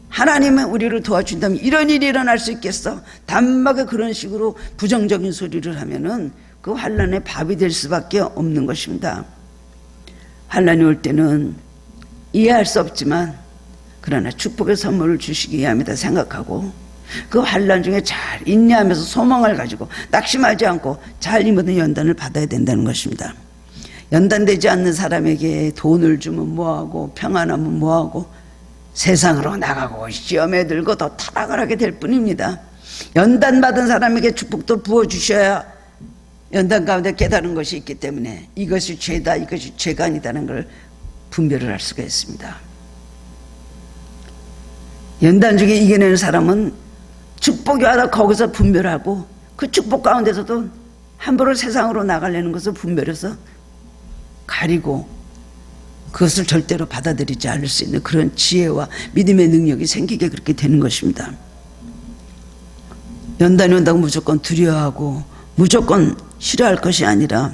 하나님은 우리를 도와준다면 이런 일이 일어날 수 있겠어? 단박에 그런 식으로 부정적인 소리를 하면은 그 환난의 밥이 될 수밖에 없는 것입니다. 환난이 올 때는 이해할 수 없지만 그러나 축복의 선물을 주시기 위함이다 생각하고 그 환난 중에 잘 인내하면서 소망을 가지고 낙심하지 않고 잘 이 모든 연단을 받아야 된다는 것입니다. 연단되지 않는 사람에게 돈을 주면 뭐하고 평안하면 뭐하고 세상으로 나가고 시험에 들고 더 타락을 하게 될 뿐입니다. 연단받은 사람에게 축복도 부어주셔야 연단 가운데 깨달은 것이 있기 때문에 이것이 죄다 이것이 죄가 아니다는 걸 분별을 할 수가 있습니다. 연단 중에 이겨내는 사람은 축복이 와도 거기서 분별하고 그 축복 가운데서도 함부로 세상으로 나가려는 것을 분별해서 가리고 그것을 절대로 받아들이지 않을 수 있는 그런 지혜와 믿음의 능력이 생기게 그렇게 되는 것입니다. 연단이 온다고 무조건 두려워하고 무조건 싫어할 것이 아니라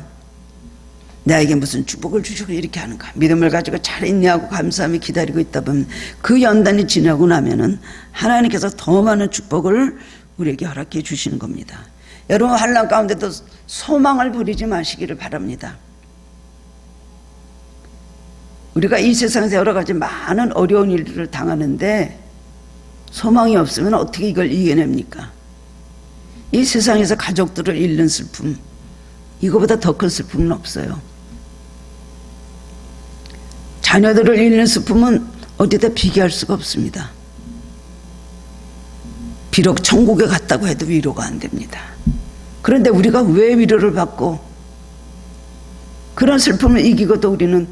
나에게 무슨 축복을 주시고 이렇게 하는가 믿음을 가지고 잘 인내하고 감사하며 기다리고 있다 보면 그 연단이 지나고 나면은 하나님께서 더 많은 축복을 우리에게 허락해 주시는 겁니다. 여러분, 환난 가운데도 소망을 버리지 마시기를 바랍니다. 우리가 이 세상에서 여러 가지 많은 어려운 일들을 당하는데 소망이 없으면 어떻게 이걸 이겨냅니까? 이 세상에서 가족들을 잃는 슬픔, 이거보다 더 큰 슬픔은 없어요. 자녀들을 잃는 슬픔은 어디다 비교할 수가 없습니다. 비록 천국에 갔다고 해도 위로가 안 됩니다. 그런데 우리가 왜 위로를 받고 그런 슬픔을 이기고도 우리는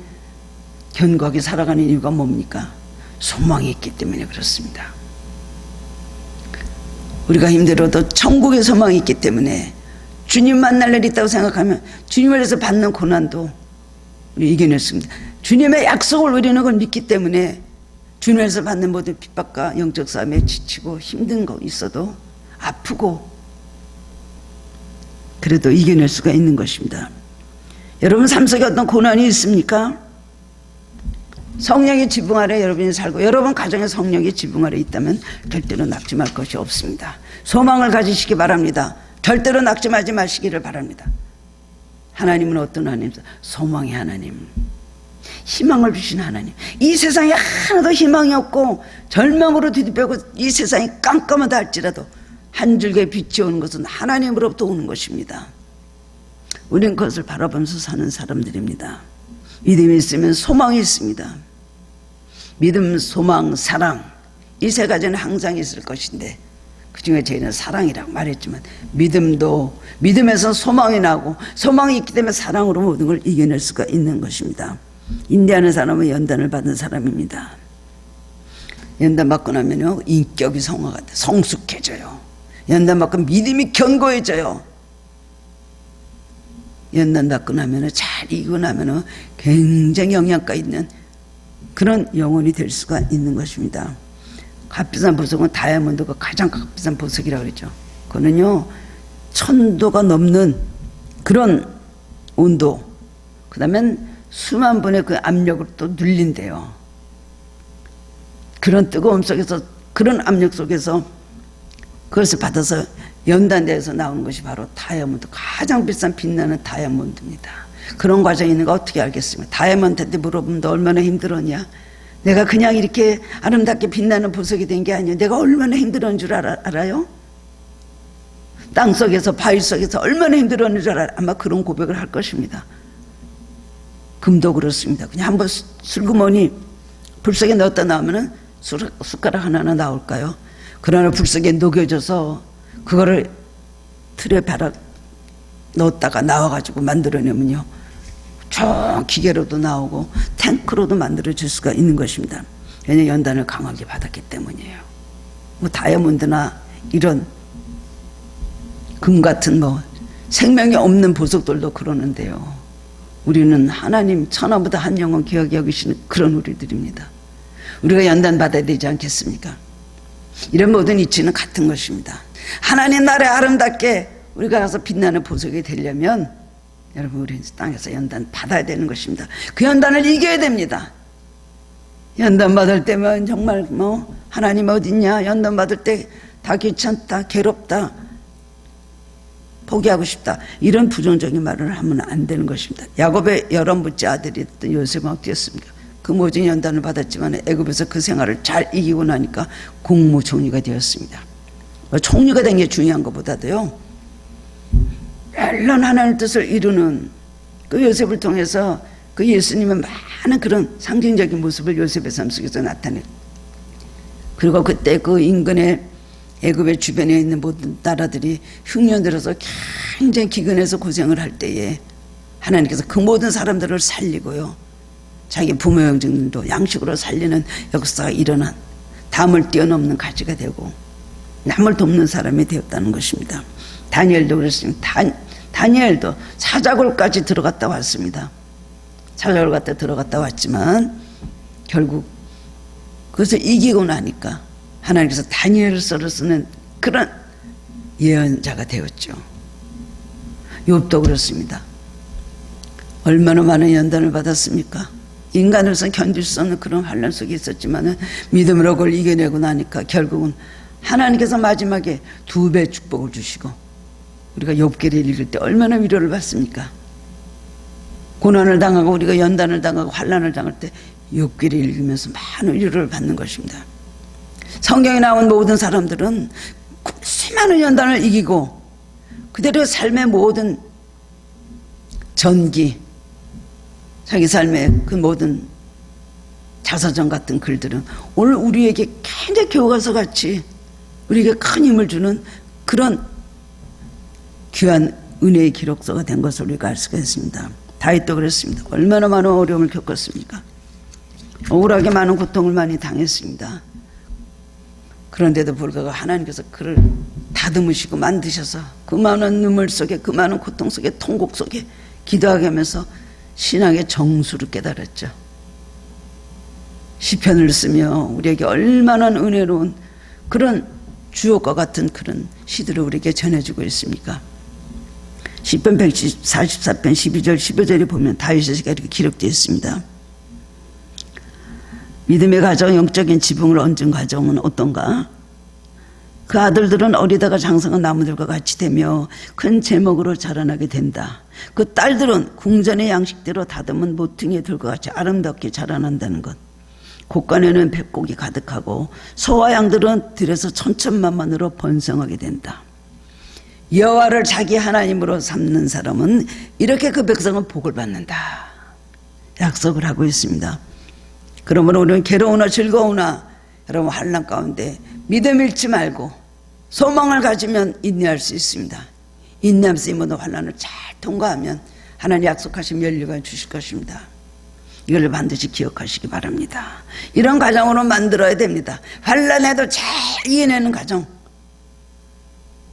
견고하게 살아가는 이유가 뭡니까? 소망이 있기 때문에 그렇습니다. 우리가 힘들어도 천국에 소망이 있기 때문에 주님 만날 날이 있다고 생각하면 주님을 위해서 받는 고난도 우리 이겨낼 수 있습니다. 주님의 약속을 우리는 그걸 믿기 때문에 주님을 위해서 받는 모든 핍박과 영적 싸움에 지치고 힘든 거 있어도 아프고 그래도 이겨낼 수가 있는 것입니다. 여러분 삶 속에 어떤 고난이 있습니까? 성령의 지붕 아래 여러분이 살고 여러분 가정에 성령의 지붕 아래 있다면 절대로 낙심할 것이 없습니다. 소망을 가지시기 바랍니다. 절대로 낙심하지 마시기를 바랍니다. 하나님은 어떤 하나님? 소망의 하나님, 희망을 주신 하나님. 이 세상에 하나도 희망이 없고 절망으로 뒤집혀고 이 세상이 깜깜하다 할지라도 한 줄기의 빛이 오는 것은 하나님으로부터 오는 것입니다. 우리는 그것을 바라보면서 사는 사람들입니다. 믿음이 있으면 소망이 있습니다. 믿음, 소망, 사랑 이 세 가지는 항상 있을 것인데 그 중에 저희는 사랑이라고 말했지만 믿음도 믿음에서 소망이 나고 소망이 있기 때문에 사랑으로 모든 걸 이겨낼 수가 있는 것입니다. 인내하는 사람은 연단을 받은 사람입니다. 연단 받고 나면요 인격이 성화가 돼 성숙해져요. 연단 받고 믿음이 견고해져요. 연단 받고 나면은 잘 이기고 나면은 굉장히 영양가 있는 그런 영혼이 될 수가 있는 것입니다. 값비싼 보석은 다이아몬드가 가장 값비싼 보석이라고 그랬죠. 그거는요 1000도가 넘는 그런 온도, 그 다음엔 수만 분의 그 압력을 또 눌린대요. 그런 뜨거움 속에서, 그런 압력 속에서 그것을 받아서 연단대에서 나오는 것이 바로 다이아몬드, 가장 비싼 빛나는 다이아몬드입니다. 그런 과정이 있는 거 어떻게 알겠습니까? 다이아몬드한테 물어보면 너 얼마나 힘들었냐? 내가 그냥 이렇게 아름답게 빛나는 보석이 된 게 아니에요. 내가 얼마나 힘들었는 줄 알아요? 땅속에서, 바위 속에서 얼마나 힘들었는 줄 알아요? 아마 그런 고백을 할 것입니다. 금도 그렇습니다. 그냥 한번 슬그머니 불 속에 넣었다 나오면은 숟가락 하나는 나올까요? 그러나 불 속에 녹여져서 그거를 틀에 발아 넣었다가 나와가지고 만들어내면요 저 기계로도 나오고 탱크로도 만들어질 수가 있는 것입니다. 왜냐하면 연단을 강하게 받았기 때문이에요. 뭐 다이아몬드나 이런 금 같은 뭐 생명이 없는 보석들도 그러는데요, 우리는 하나님 천하보다 한 영혼 귀하게 여기시는 그런 우리들입니다. 우리가 연단 받아야 되지 않겠습니까? 이런 모든 이치는 같은 것입니다. 하나님 나라에 아름답게 우리가 가서 빛나는 보석이 되려면 여러분 우리 땅에서 연단 받아야 되는 것입니다. 그 연단을 이겨야 됩니다. 연단 받을 때면 정말 뭐 하나님 어딨냐, 연단 받을 때 다 귀찮다, 괴롭다, 포기하고 싶다, 이런 부정적인 말을 하면 안 되는 것입니다. 야곱의 11번째 아들이었던 요셉은 어땠습니까? 그 모진 연단을 받았지만 애굽에서 그 생활을 잘 이기고 나니까 국무총리가 되었습니다. 총리가 된 게 중요한 것보다도요, 멜론 하나님의 뜻을 이루는 그 요셉을 통해서 그 예수님의 많은 그런 상징적인 모습을 요셉의 삶 속에서 나타내고, 그리고 그때 그 인근의 애굽의 주변에 있는 모든 나라들이 흉년 들어서 굉장히 기근해서 고생을 할 때에 하나님께서 그 모든 사람들을 살리고요, 자기 부모 형제들도 양식으로 살리는 역사가 일어난, 담을 뛰어넘는 가지가 되고 남을 돕는 사람이 되었다는 것입니다. 다니엘도 그랬습니다. 다니엘도 사자굴까지 들어갔다 왔습니다. 사자굴 갔다 들어갔다 왔지만 결국 그것을 이기고 나니까 하나님께서 다니엘서를 쓰는 그런 예언자가 되었죠. 욥도 그렇습니다. 얼마나 많은 연단을 받았습니까? 인간으로서 견딜 수 없는 그런 환난 속에 있었지만 믿음으로 그걸 이겨내고 나니까 결국은 하나님께서 마지막에 2배 축복을 주시고, 우리가 욥기를 읽을 때 얼마나 위로를 받습니까? 고난을 당하고 우리가 연단을 당하고 환난을 당할 때 욥기를 읽으면서 많은 위로를 받는 것입니다. 성경에 나온 모든 사람들은 수많은 연단을 이기고 그대로 삶의 모든 전기, 자기 삶의 그 모든 자서전 같은 글들은 오늘 우리에게 굉장히 교과서 같이 우리에게 큰 힘을 주는 그런 귀한 은혜의 기록서가 된 것을 우리가 알 수가 있습니다. 다윗도 그랬습니다. 얼마나 많은 어려움을 겪었습니까? 억울하게 많은 고통을 많이 당했습니다. 그런데도 불구하고 하나님께서 그를 다듬으시고 만드셔서 그 많은 눈물 속에, 그 많은 고통 속에, 통곡 속에 기도하게 하면서 신앙의 정수를 깨달았죠. 시편을 쓰며 우리에게 얼마나 은혜로운 그런 주옥과 같은 그런 시들을 우리에게 전해주고 있습니까? 시편 144편 12절 15절에 보면 다윗의 시가 이렇게 기록되어 있습니다. 믿음의 가정, 영적인 지붕을 얹은 가정은 어떤가? 그 아들들은 어리다가 장성한 나무들과 같이 되며 큰 제목으로 자라나게 된다. 그 딸들은 궁전의 양식대로 다듬은 모퉁이의 들과 같이 아름답게 자라난다는 것. 곳간에는 백곡이 가득하고 소와 양들은 들에서 천천만만으로 번성하게 된다. 여호와를 자기 하나님으로 삼는 사람은 이렇게 그 백성은 복을 받는다. 약속을 하고 있습니다. 그러므로 우리는 괴로우나 즐거우나 여러분 환난 가운데 믿음 잃지 말고 소망을 가지면 인내할 수 있습니다. 인내하면서 이 모든 환난을 잘 통과하면 하나님 약속하신 면류관 주실 것입니다. 이걸 반드시 기억하시기 바랍니다. 이런 가정으로 만들어야 됩니다. 환난에도 잘 이겨내는 가정,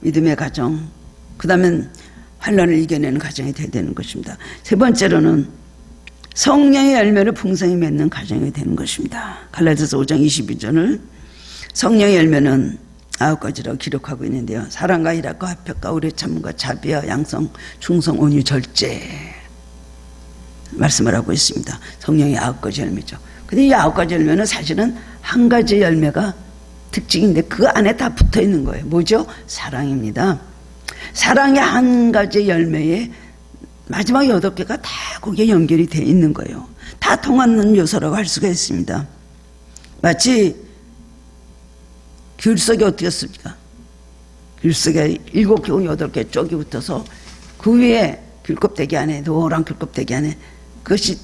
믿음의 가정, 그 다음엔 환난을 이겨내는 가정이 되어야 되는 것입니다. 세 번째로는 성령의 열매를 풍성히 맺는 가정이 되는 것입니다. 갈라디아서 5장 22절을 성령의 열매는 9가지라고 기록하고 있는데요. 사랑과 희락과 화평과 오래 참음과 자비와 양성, 충성, 온유, 절제 말씀을 하고 있습니다. 성령의 9가지 열매죠. 근데 이 9가지 열매는 사실은 한 가지 열매가 특징인데 그 안에 다 붙어 있는 거예요. 뭐죠? 사랑입니다. 사랑의 한 가지 열매에 마지막 8개가 다 거기에 연결이 되어 있는 거예요. 다 통하는 요소라고 할 수가 있습니다. 마치 귤석이 어떻겠습니까? 귤석에 7개, 8개 쪽이 붙어서 그 위에 귤껍데기 안에, 노란 귤껍데기 안에 그것이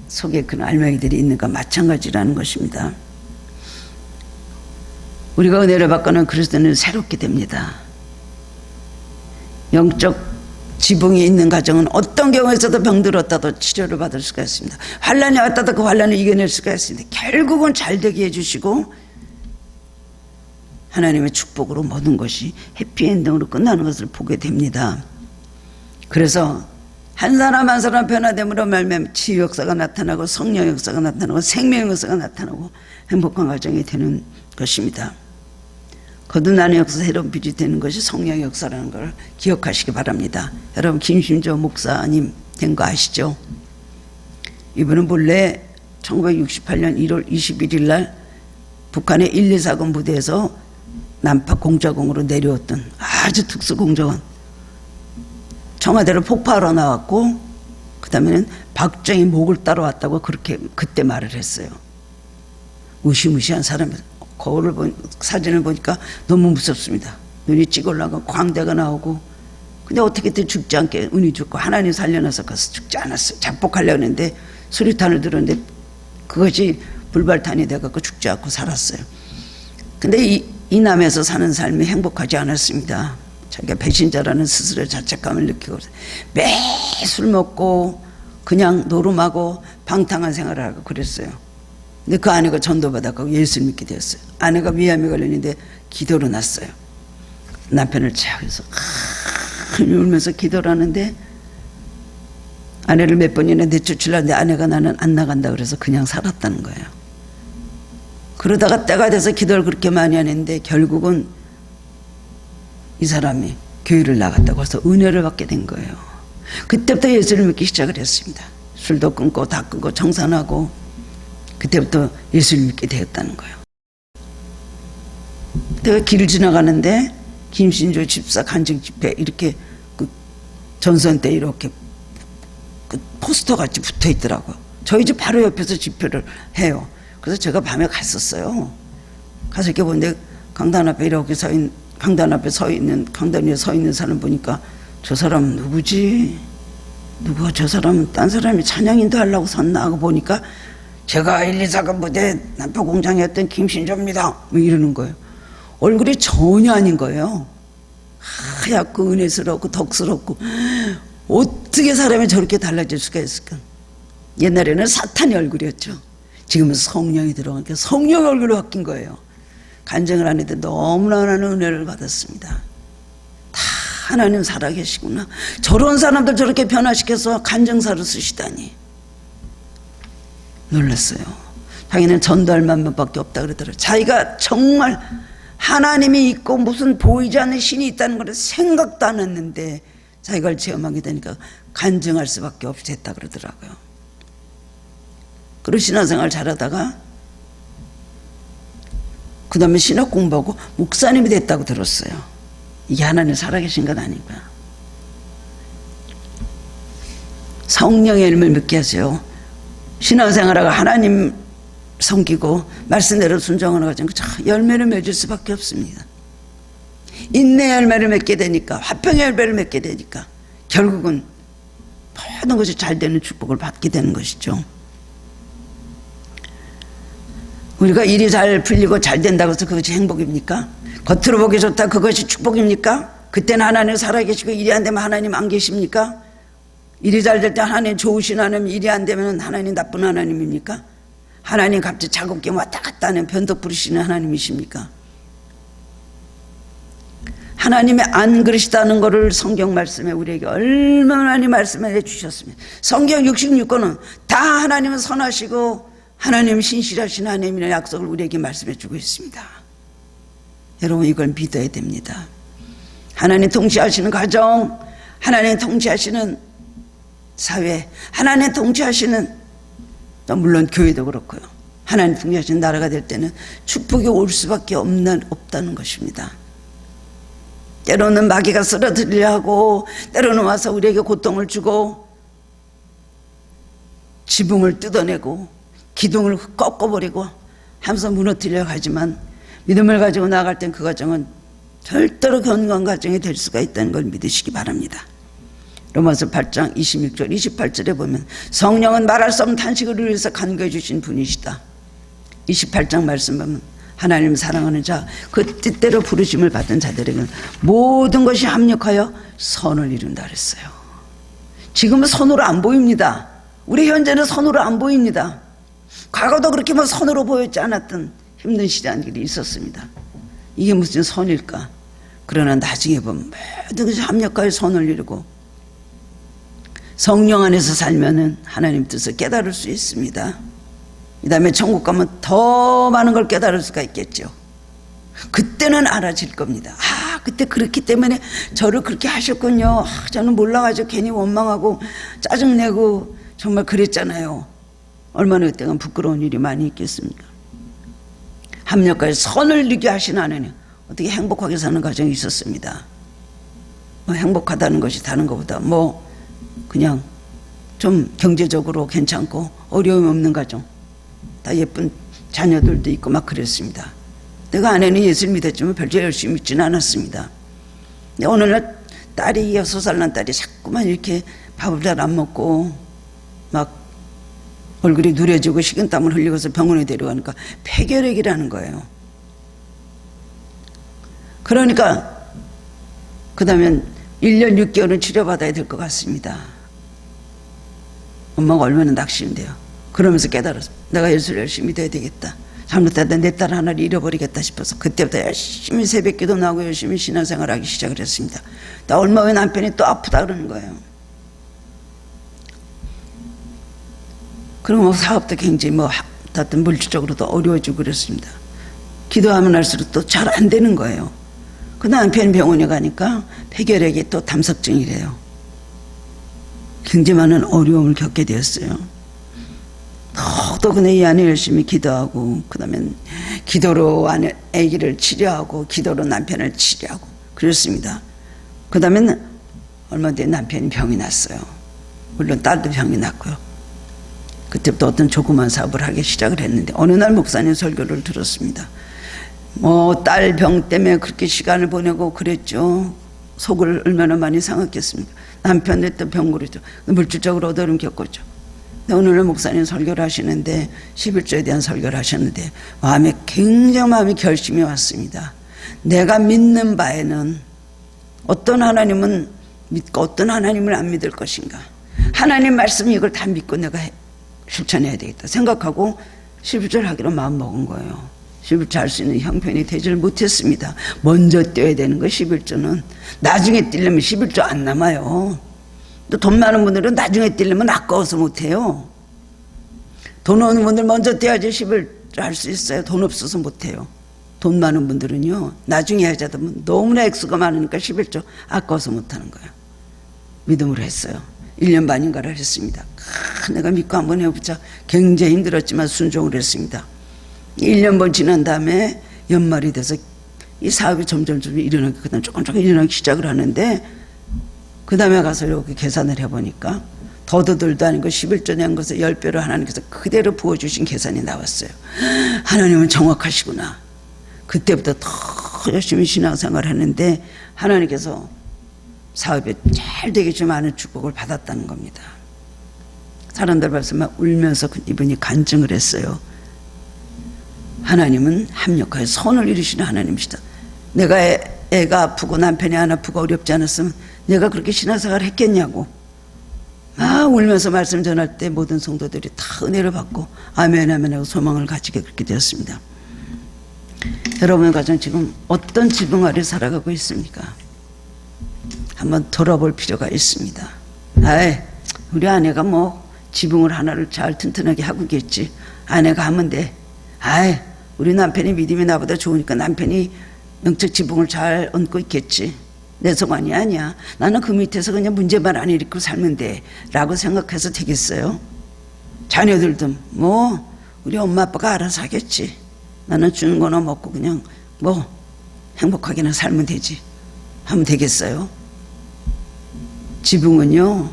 속에 그 알맹이들이 있는 것과 마찬가지라는 것입니다. 우리가 은혜를 받고는 그리스도는 새롭게 됩니다. 영적 지붕이 있는 가정은 어떤 경우에서도 병들었다도 치료를 받을 수가 있습니다. 환난이 왔다도 그 환난을 이겨낼 수가 있습니다. 결국은 잘 되게 해주시고 하나님의 축복으로 모든 것이 해피엔딩으로 끝나는 것을 보게 됩니다. 그래서 한 사람 한 사람 변화됨으로 말미암아 치유 역사가 나타나고 성령 역사가 나타나고 생명 역사가 나타나고 행복한 가정이 되는 것입니다. 거듭나는 역사, 새로운 빛이 되는 것이 성령의 역사라는 걸 기억하시기 바랍니다. 여러분 김신조 목사님 된 거 아시죠? 이분은 본래 1968년 1월 21일 날 북한의 124군 부대에서 난파 공작공으로 내려왔던 아주 특수공작원, 청와대를 폭파하러 나왔고 그 다음에는 박정희 목을 따러 왔다고 그렇게 그때 말을 했어요. 무시무시한 사람이에요. 거울을 사진을 보니까 너무 무섭습니다. 눈이 찌글나고 광대가 나오고, 근데 어떻게든 죽지 않게 운이 좋고 하나님 살려놔서 가서 죽지 않았어요. 자폭하려고 했는데 수류탄을 들었는데 그것이 불발탄이 돼갖고 죽지 않고 살았어요. 근데 이 남에서 사는 삶이 행복하지 않았습니다. 자기가 배신자라는 스스로의 자책감을 느끼고 매 술 먹고 그냥 노름하고 방탕한 생활을 하고 그랬어요. 근데 그 아내가 전도받았고 예수를 믿게 되었어요. 아내가 위암에 걸렸는데 기도를 났어요. 남편을 찾아서 울면서 기도를 하는데 아내를 몇 번이나 내쫓으려는데 아내가 나는 안 나간다 그래서 그냥 살았다는 거예요. 그러다가 때가 돼서 기도를 그렇게 많이 하는데 결국은 이 사람이 교회를 나갔다고 해서 은혜를 받게 된 거예요. 그때부터 예수를 믿기 시작을 했습니다. 술도 끊고 다 끊고 청산하고 그때부터 예수를 믿게 되었다는 거예요. 내가 길을 지나가는데 김신조 집사 간증 집회 이렇게 그 전선 때 이렇게 그 포스터 같이 붙어 있더라고요. 저희 집 바로 옆에서 집회를 해요. 그래서 제가 밤에 갔었어요. 가서 이렇게 보는데 강단 앞에 이렇게 강단 앞에 강단 위에 서 있는 사람 보니까 저 사람은 누구지? 누가 저 사람은 딴 사람이 찬양인도 하려고 섰나 하고 보니까 제가 124군 부대 난파 공장이었던 김신조입니다. 뭐 이러는 거예요. 얼굴이 전혀 아닌 거예요. 하얗고 은혜스럽고 덕스럽고 어떻게 사람이 저렇게 달라질 수가 있을까? 옛날에는 사탄의 얼굴이었죠. 지금은 성령이 들어가니까 성령의 얼굴로 바뀐 거예요. 간증을 하는데 너무나 하나는 은혜를 받았습니다. 다 하나님 살아계시구나. 저런 사람들 저렇게 변화시켜서 간증사를 쓰시다니 놀랐어요. 자기는 전도할 만밖에 없다 그러더라고요. 자기가 정말 하나님이 있고 무슨 보이지 않는 신이 있다는 걸 생각도 안 했는데 자기가 체험하게 되니까 간증할 수밖에 없이 됐다 그러더라고요. 그리고 신앙생활 잘하다가 그 다음에 신학 공부하고 목사님이 됐다고 들었어요. 이게 하나님 살아계신 건 아닌가. 성령의 열매를 맺게 하세요. 신앙생활하고 하나님 섬기고 말씀대로 순종하는 과정 열매를 맺을 수밖에 없습니다. 인내 열매를 맺게 되니까 화평의 열매를 맺게 되니까 결국은 모든 것이 잘 되는 축복을 받게 되는 것이죠. 우리가 일이 잘 풀리고 잘 된다고 해서 그것이 행복입니까? 겉으로 보기 좋다 그것이 축복입니까? 그때는 하나님 살아계시고 일이 안 되면 하나님 안 계십니까? 일이 잘 될 때 하나님 좋으신 하나님, 일이 안 되면 하나님 나쁜 하나님입니까? 하나님 갑자기 작업기 왔다 갔다 하는 변덕 부리시는 하나님이십니까? 하나님의 안 그러시다는 것을 성경 말씀에 우리에게 얼마나 많이 말씀해 주셨습니다. 성경 66권은 다 하나님은 선하시고 하나님은 신실하신 하나님이라는 약속을 우리에게 말씀해 주고 있습니다. 여러분 이걸 믿어야 됩니다. 하나님 통치하시는 가정, 하나님 통치하시는 사회, 하나님 통치하시는 또 물론 교회도 그렇고요. 하나님 통치하시는 나라가 될 때는 축복이 올 수밖에 없다는 것입니다. 때로는 마귀가 쓰러뜨리려 하고, 때로는 와서 우리에게 고통을 주고, 지붕을 뜯어내고 기둥을 꺾어버리고 하면서 무너뜨리려고 하지만, 믿음을 가지고 나아갈 땐 그 가정은 절대로 건강한 가정이 될 수가 있다는 걸 믿으시기 바랍니다. 로마서 8장 26절 28절에 보면 성령은 말할 수 없는 탄식을 위해서 간구해 주신 분이시다. 28장 말씀 보면 하나님 사랑하는 자, 그 뜻대로 부르심을 받은 자들에게는 모든 것이 합력하여 선을 이룬다 그랬어요. 지금은 선으로 안 보입니다. 우리 현재는 선으로 안 보입니다. 과거도 그렇게 뭐 선으로 보였지 않았던 힘든 시간들이 있었습니다. 이게 무슨 선일까? 그러나 나중에 보면 모든 것이 합력하여 선을 이루고 성령 안에서 살면은 하나님 뜻을 깨달을 수 있습니다. 이 다음에 천국 가면 더 많은 걸 깨달을 수가 있겠죠. 그때는 알아질 겁니다. 아, 그때 그렇기 때문에 저를 그렇게 하셨군요. 저는 몰라가지고 괜히 원망하고 짜증내고 정말 그랬잖아요. 얼마나 그때가 부끄러운 일이 많이 있겠습니까? 합력하여 선을 이루게 하시는 하나님, 어떻게 행복하게 사는 가정이 있었습니다. 뭐 행복하다는 것이 다른 것보다 뭐 그냥 좀 경제적으로 괜찮고 어려움이 없는 가정, 다 예쁜 자녀들도 있고 막 그랬습니다. 내가 아내는 예수를 믿었지만 별로 열심히 믿지는 않았습니다. 오늘날 딸이 6살 난 딸이 자꾸만 이렇게 밥을 잘 안 먹고 막 얼굴이 누래지고 식은땀을 흘리고서 병원에 데려가니까 폐결핵이라는 거예요. 그러니까 그 다음엔 1년 6개월은 치료받아야 될 것 같습니다. 엄마가 얼마나 낙심돼요. 그러면서 깨달았어. 내가 예수를 열심히 믿어야 되겠다. 잘못하다 내 딸 하나를 잃어버리겠다 싶어서 그때부터 열심히 새벽기도 나오고 열심히 신앙생활하기 시작을 했습니다. 나 얼마 후에 남편이 또 아프다 그러는 거예요. 그리고 뭐 사업도 굉장히 뭐 어떤 물질적으로도 어려워지고 그랬습니다. 기도하면 할수록 또 잘 안 되는 거예요. 그 남편이 병원에 가니까 폐결핵이 또 담석증이래요. 굉장히 많은 어려움을 겪게 되었어요. 더욱더 이 안에 열심히 기도하고, 그 다음에 기도로 아기를 치료하고, 기도로 남편을 치료하고 그랬습니다. 그 다음에 얼마 뒤에 남편이 병이 났어요. 물론 딸도 병이 났고요. 그때부터 어떤 조그만 사업을 하기 시작을 했는데, 어느 날 목사님 설교를 들었습니다. 뭐 딸 병 때문에 그렇게 시간을 보내고 그랬죠. 속을 얼마나 많이 상했겠습니까? 남편도 또 병고르죠. 물질적으로 어려움 겪었죠. 오늘 목사님 설교를 하시는데 11조에 대한 설교를 하셨는데 마음에 굉장히 마음이 결심이 왔습니다. 내가 믿는 바에는 어떤 하나님은 믿고 어떤 하나님을 안 믿을 것인가, 하나님 말씀 이걸 다 믿고 내가 실천해야 되겠다 생각하고 11조를 하기로 마음먹은 거예요. 11조 할 수 있는 형편이 되지를 못했습니다. 먼저 떼야 되는 거 11조는. 나중에 떼려면 11조 안 남아요. 또 돈 많은 분들은 나중에 떼려면 아까워서 못해요. 돈 없는 분들 먼저 떼야지 11조 할 수 있어요. 돈 없어서 못해요. 돈 많은 분들은요, 나중에 하자 되면 너무나 액수가 많으니까 11조 아까워서 못하는 거예요. 믿음으로 했어요. 1년 반인가를 했습니다. 내가 믿고 한번 해보자. 굉장히 힘들었지만 순종을 했습니다. 1년 반 지난 다음에 연말이 돼서 이 사업이 점점 일어나기, 그다음 조금 일어나기 시작을 하는데, 그 다음에 가서 이렇게 계산을 해보니까 더더들도 아니고 11조 낸 것을 10배로 하나님께서 그대로 부어주신 계산이 나왔어요. 하나님은 정확하시구나. 그때부터 더 열심히 신앙생활을 했는데 하나님께서 사업에 잘 되게 좀 많은 축복을 받았다는 겁니다. 사람들 벌써 막 울면서 이분이 간증을 했어요. 하나님은 합력하여 선을 이루시는 하나님이시다. 내가 애가 아프고 남편이 안 아프고 어렵지 않았으면 내가 그렇게 신앙생활을 했겠냐고 막 울면서 말씀 전할 때 모든 성도들이 다 은혜를 받고 아멘 아멘 하고 소망을 가지게 그렇게 되었습니다. 여러분의 가정 지금 어떤 지붕 아래 살아가고 있습니까? 한번 돌아볼 필요가 있습니다. 아이, 우리 아내가 뭐 지붕을 하나를 잘 튼튼하게 하고 있겠지. 아내가 하면 돼. 아이, 우리 남편이 믿음이 나보다 좋으니까 남편이 영적 지붕을 잘 얹고 있겠지. 내 소관이 아니야. 나는 그 밑에서 그냥 문제만 안 일으키고 살면 돼 라고 생각해서 되겠어요? 자녀들도 뭐 우리 엄마 아빠가 알아서 하겠지. 나는 주는 거나 먹고 그냥 뭐 행복하게나 살면 되지 하면 되겠어요? 지붕은요,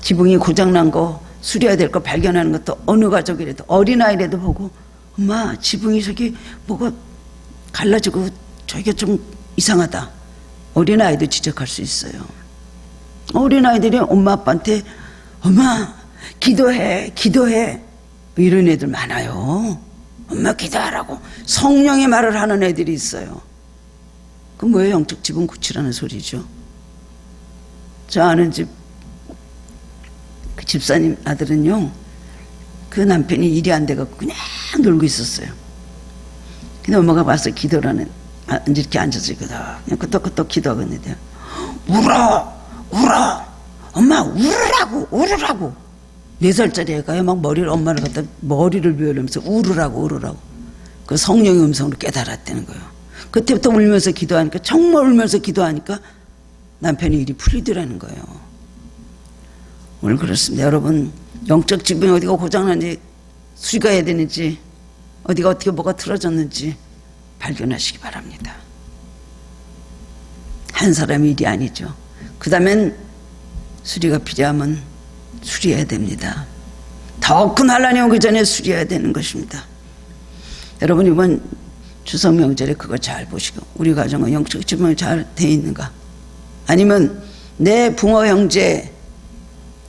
지붕이 고장난 거 수리해야 될 거 발견하는 것도 어느 가족이라도 어린아이라도 보고 엄마 지붕이 저기 뭐가 갈라지고 저기가 좀 이상하다. 어린아이도 지적할 수 있어요. 어린아이들이 엄마 아빠한테 엄마 기도해 기도해 이런 애들 많아요. 엄마 기도하라고 성령의 말을 하는 애들이 있어요. 그럼 뭐예요? 영적 지붕 고치라는 소리죠. 저 아는 집 그 집사님 아들은요, 그 남편이 일이 안 돼갖고 그냥 놀고 있었어요. 근데 엄마가 와서 기도라는 이렇게 앉아서 그냥 끄떡끄떡 기도하고 있는데 울어 엄마 울으라고 4살짜리 애가요 막 머리를 엄마를 갖다 머리를 베어내면서 울으라고 그 성령의 음성으로 깨달았다는 거예요. 그때부터 울면서 기도하니까 정말 울면서 기도하니까 남편의 일이 풀리더라는 거예요. 오늘 그렇습니다. 여러분 영적 지붕이 어디가 고장난지 수리가 해야 되는지 어디가 어떻게 뭐가 틀어졌는지 발견하시기 바랍니다. 한 사람의 일이 아니죠. 그 다음엔 수리가 필요하면 수리해야 됩니다. 더 큰 환란이 오기 전에 수리해야 되는 것입니다. 여러분 이번 추석 명절에 그거 잘 보시고 우리 가정은 영적 지붕이 잘 돼 있는가, 아니면 내 부모 형제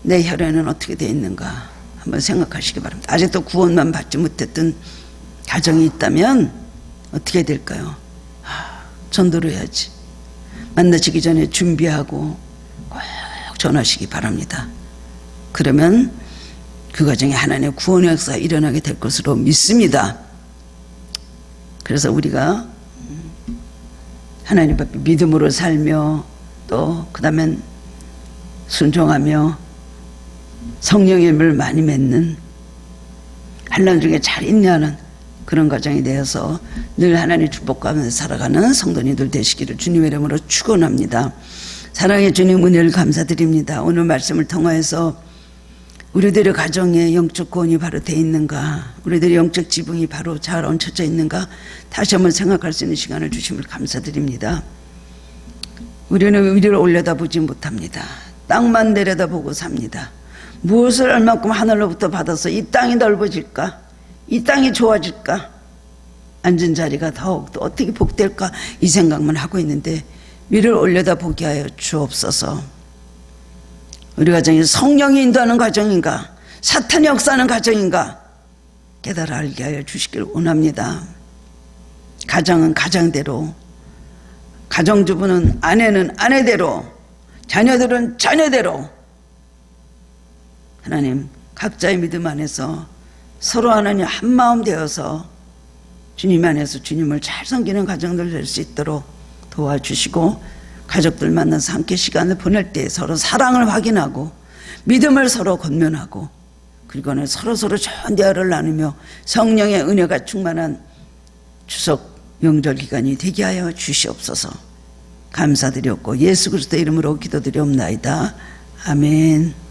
내 혈연은 어떻게 돼 있는가 한번 생각하시기 바랍니다. 아직도 구원만 받지 못했던 가정이 있다면 어떻게 될까요? 전도를 해야지. 만나시기 전에 준비하고 꼭 전하시기 바랍니다. 그러면 그 가정에 하나님의 구원의 역사가 일어나게 될 것으로 믿습니다. 그래서 우리가 하나님 앞에 믿음으로 살며 또 그 다음엔 순종하며 성령의 힘을 많이 맺는 환난 중에 잘 인내하는 그런 가정이 되어서 늘 하나님의 축복 가운데 살아가는 성도님들 되시기를 주님의 이름으로 축원합니다. 사랑의 주님 은혜를 감사드립니다. 오늘 말씀을 통하여서 우리들의 가정에 영적 구원이 바로 돼 있는가, 우리들의 영적 지붕이 바로 잘 얹혀져 있는가 다시 한번 생각할 수 있는 시간을 주심을 감사드립니다. 우리는 위를 올려다보지 못합니다. 땅만 내려다보고 삽니다. 무엇을 얼마큼 하늘로부터 받아서 이 땅이 넓어질까, 이 땅이 좋아질까, 앉은 자리가 더욱더 어떻게 복될까 이 생각만 하고 있는데 위를 올려다보게 하여 주옵소서. 우리 가정이 성령이 인도하는 가정인가, 사탄이 역사하는 가정인가 깨달아 알게 하여 주시기를 원합니다. 가정은 가정대로, 가정주부는 아내는 아내대로, 자녀들은 자녀대로 하나님 각자의 믿음 안에서 서로 하나님 한마음 되어서 주님 안에서 주님을 잘 섬기는 가정들 될 수 있도록 도와주시고, 가족들 만나서 함께 시간을 보낼 때 서로 사랑을 확인하고 믿음을 서로 권면하고 그리고는 서로서로 좋은 대화를 나누며 성령의 은혜가 충만한 추석 명절 기간이 되게 하여 주시옵소서. 감사드렸고 예수 그리스도 이름으로 기도드리옵나이다. 아멘.